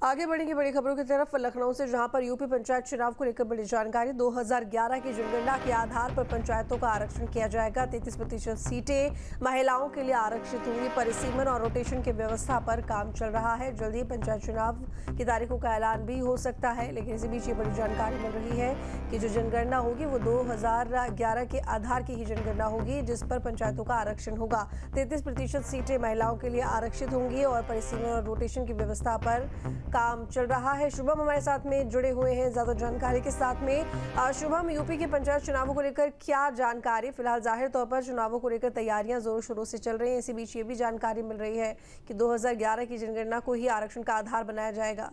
आगे बढ़ेंगे बड़ी खबरों की तरफ लखनऊ से, जहां पर यूपी पंचायत चुनाव को लेकर बड़ी जानकारी। 2011 की जनगणना के आधार पर पंचायतों का आरक्षण किया जाएगा। 33% सीटें महिलाओं के लिए आरक्षित होंगी। परिसीमन और रोटेशन की व्यवस्था पर काम चल रहा है। जल्द ही पंचायत चुनाव की तारीखों का ऐलान भी हो सकता है, लेकिन इसी बीच ये बड़ी जानकारी मिल रही है कि जो जनगणना होगी वो 2011 के आधार की ही जनगणना होगी, जिस पर पंचायतों का आरक्षण होगा। 33% सीटें महिलाओं के लिए आरक्षित होंगी और परिसीमन और रोटेशन की व्यवस्था पर काम चल रहा है। शुभम हमारे साथ में जुड़े हुए हैं ज्यादा जानकारी के साथ में। शुभम, यूपी के पंचायत चुनावों को लेकर क्या जानकारी? फिलहाल जाहिर तौर पर चुनावों को लेकर तैयारियां जोरों शोरों से चल रही हैं। इसी बीच ये भी जानकारी मिल रही है कि 2011 की जनगणना को ही आरक्षण का आधार बनाया जाएगा।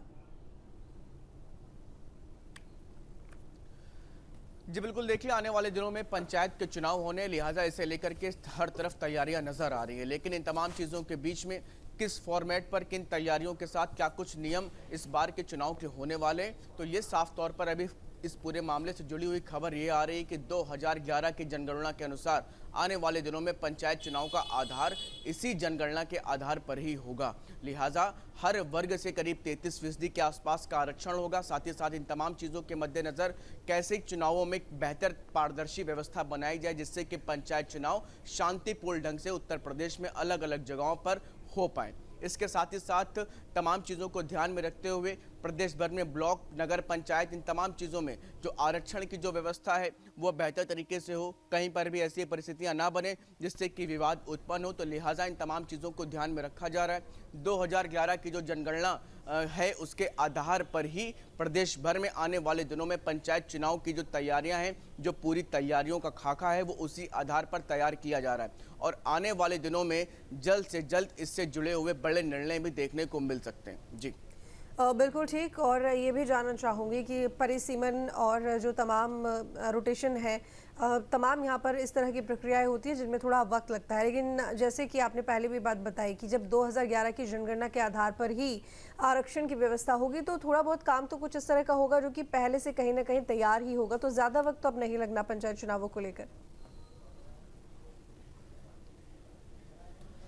जी बिल्कुल, देखिए आने वाले दिनों में पंचायत के चुनाव होने, लिहाजा इसे लेकर के हर तरफ तैयारियां नजर आ रही है। लेकिन इन तमाम चीज़ों के बीच में किस फॉर्मेट पर, किन तैयारियों के साथ क्या कुछ नियम इस बार के चुनाव के होने वाले, तो ये साफ तौर पर अभी इस पूरे मामले से जुड़ी हुई खबर ये आ रही है कि 2011 की जनगणना के अनुसार आने वाले दिनों में पंचायत चुनाव का आधार इसी जनगणना के आधार पर ही होगा। लिहाजा हर वर्ग से करीब 33% के आसपास का आरक्षण होगा। साथ ही साथ इन तमाम चीज़ों के मद्देनजर कैसे चुनावों में बेहतर पारदर्शी व्यवस्था बनाई जाए, जिससे कि पंचायत चुनाव शांतिपूर्ण ढंग से उत्तर प्रदेश में अलग अलग जगहों पर हो पाए। इसके साथ ही साथ तमाम चीज़ों को ध्यान में रखते हुए प्रदेश भर में ब्लॉक, नगर पंचायत, इन तमाम चीज़ों में जो आरक्षण की जो व्यवस्था है वो बेहतर तरीके से हो, कहीं पर भी ऐसी परिस्थितियां ना बने जिससे कि विवाद उत्पन्न हो। तो लिहाजा इन तमाम चीज़ों को ध्यान में रखा जा रहा है। 2011 की जो जनगणना है उसके आधार पर ही प्रदेश भर में आने वाले दिनों में पंचायत चुनाव की जो तैयारियां हैं, जो पूरी तैयारियों का खाका है, वो उसी आधार पर तैयार किया जा रहा है। और आने वाले दिनों में जल्द से जल्द इससे जुड़े हुए बड़े निर्णय भी देखने को मिल सकते हैं। जी बिल्कुल ठीक। और ये भी जानना चाहूँगी कि परिसीमन और जो तमाम रोटेशन है, तमाम यहाँ पर इस तरह की प्रक्रियाएं होती हैं जिनमें थोड़ा वक्त लगता है, लेकिन जैसे कि आपने पहले भी बात बताई कि जब 2011 की जनगणना के आधार पर ही आरक्षण की व्यवस्था होगी, तो थोड़ा बहुत काम तो कुछ इस तरह का होगा जो कि पहले से कहीं ना कहीं तैयार ही होगा। तो ज़्यादा वक्त तो अब नहीं लगना पंचायत चुनावों को लेकर।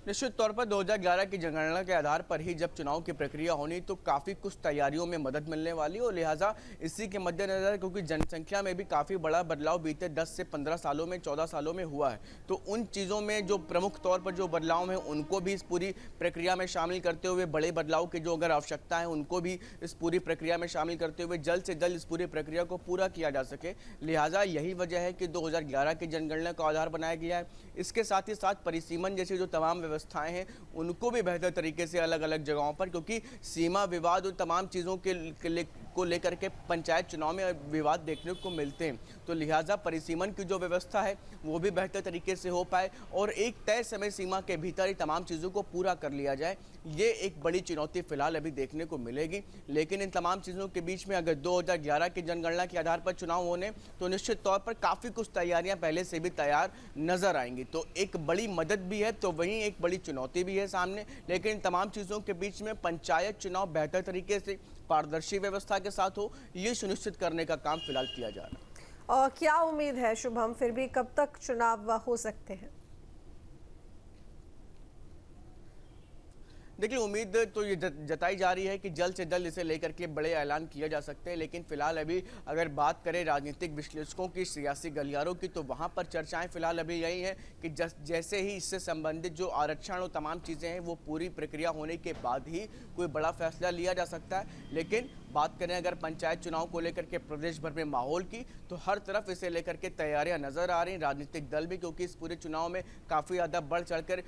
निश्चित तौर पर 2011 की जनगणना के आधार पर ही जब चुनाव की प्रक्रिया होनी तो काफ़ी कुछ तैयारियों में मदद मिलने वाली, और लिहाजा इसी के मद्देनजर क्योंकि जनसंख्या में भी काफ़ी बड़ा बदलाव बीते 10 से 15 सालों में, 14 सालों में हुआ है, तो उन चीज़ों में जो प्रमुख तौर पर जो बदलाव हैं उनको भी इस पूरी प्रक्रिया में शामिल करते हुए, बड़े बदलाव की जो अगर आवश्यकता है उनको भी इस पूरी प्रक्रिया में शामिल करते हुए जल्द से जल्द इस पूरी प्रक्रिया को पूरा किया जा सके। लिहाजा यही वजह है कि 2011 की जनगणना का आधार बनाया गया है। इसके साथ ही साथ परिसीमन जैसी जो तमाम व्यवस्थाएं हैं उनको भी बेहतर तरीके से अलग अलग जगहों पर, क्योंकि सीमा विवाद और तमाम चीज़ों को लेकर के पंचायत चुनाव में विवाद देखने को मिलते हैं, तो लिहाजा परिसीमन की जो व्यवस्था है वो भी बेहतर तरीके से हो पाए और एक तय समय सीमा के भीतर ही तमाम चीज़ों को पूरा कर लिया जाए। ये एक बड़ी चुनौती फिलहाल अभी देखने को मिलेगी। लेकिन इन तमाम चीज़ों के बीच में अगर 2011 की जनगणना के आधार पर चुनाव होने तो निश्चित तौर पर काफ़ी कुछ तैयारियां पहले से भी तैयार नजर आएंगी, तो एक बड़ी मदद भी है तो वहीं एक बड़ी चुनौती भी है सामने। लेकिन इन तमाम चीज़ों के बीच में पंचायत चुनाव बेहतर तरीके से पारदर्शी व्यवस्था के साथ हो, ये सुनिश्चित करने का काम फिलहाल किया जा रहा है। और क्या उम्मीद है शुभम, फिर भी कब तक चुनाव हो सकते हैं? देखिए उम्मीद तो ये जताई जा रही है कि जल्द से जल्द इसे लेकर के बड़े ऐलान किए जा सकते हैं। लेकिन फिलहाल अभी अगर बात करें राजनीतिक विश्लेषकों की, सियासी गलियारों की, तो वहां पर चर्चाएं फिलहाल अभी यही है कि जैसे ही इससे संबंधित जो आरक्षण और तमाम चीज़ें हैं वो पूरी प्रक्रिया होने के बाद ही कोई बड़ा फैसला लिया जा सकता है। लेकिन बात करें अगर पंचायत चुनाव को लेकर के प्रदेश भर में माहौल की, तो हर तरफ इसे लेकर के तैयारियां नजर आ रही। राजनीतिक दल भी क्योंकि इस पूरे चुनाव में काफ़ी ज़्यादा बढ़ चढ़कर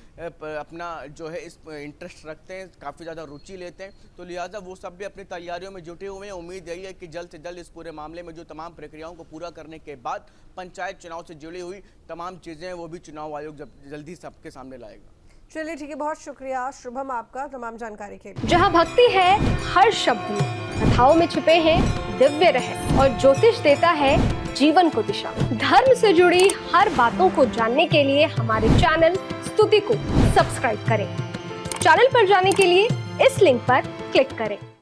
अपना जो है इस इंटरेस्ट रखते हैं, काफ़ी ज़्यादा रुचि लेते हैं, तो लिहाजा वो सब भी अपनी तैयारियों में जुटे हुए हैं। उम्मीद यही है कि जल्द से जल्द इस पूरे मामले में जो तमाम प्रक्रियाओं को पूरा करने के बाद पंचायत चुनाव से जुड़ी हुई तमाम चीज़ें वो भी चुनाव आयोग जल्दी सबके सामने लाएगा। चलिए ठीक है, बहुत शुक्रिया शुभम आपका तमाम जानकारी के लिए। जहाँ भक्ति है हर शब्द में, कथाओं में छुपे हैं दिव्य रहस्य और ज्योतिष देता है जीवन को दिशा। धर्म से जुड़ी हर बातों को जानने के लिए हमारे चैनल स्तुति को सब्सक्राइब करें। चैनल पर जाने के लिए इस लिंक पर क्लिक करें।